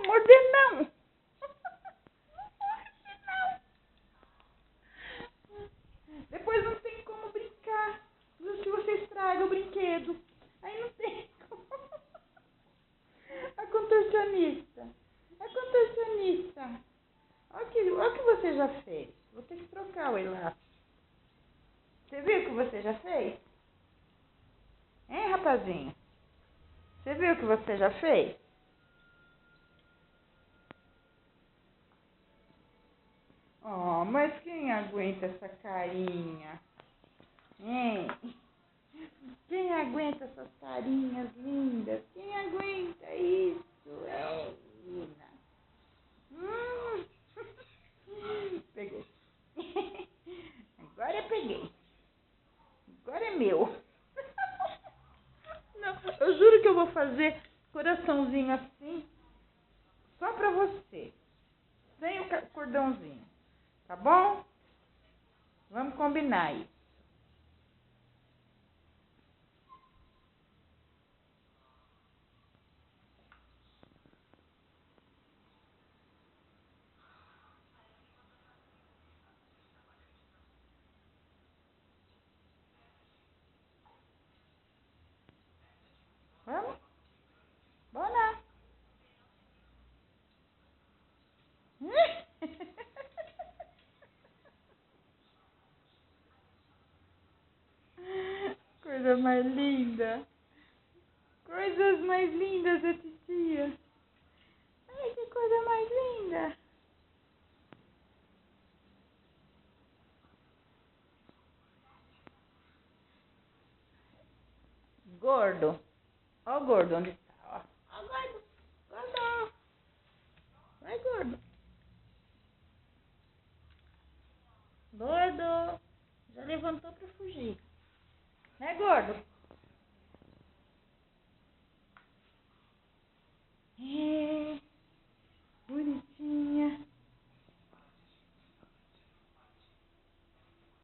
morder não. Não morde, não. Depois não tem como brincar. Se você estraga o brinquedo. Aí não tem como. A contorcionista. A contorcionista. Olha o que você já fez. Vou ter que trocar o elástico. Você viu o que você já fez? Hein, rapazinho? Você viu o que você já fez? Oh, mas quem aguenta essa carinha? Hein? Quem aguenta essas carinhas lindas? Quem aguenta isso? É, menina. Peguei. Agora eu peguei. Agora é meu. Não, eu juro que eu vou fazer coraçãozinho assim, só pra você. Sem o cordãozinho. Tá bom? Vamos combinar isso. Vamos? Bora. Coisa mais linda. Coisas mais lindas da titia. Ai, que coisa mais linda. Gordo. Ó o gordo onde está, ó. Ó o gordo. Gordo. Vai, gordo. Gordo. Já levantou pra fugir. Né, gordo?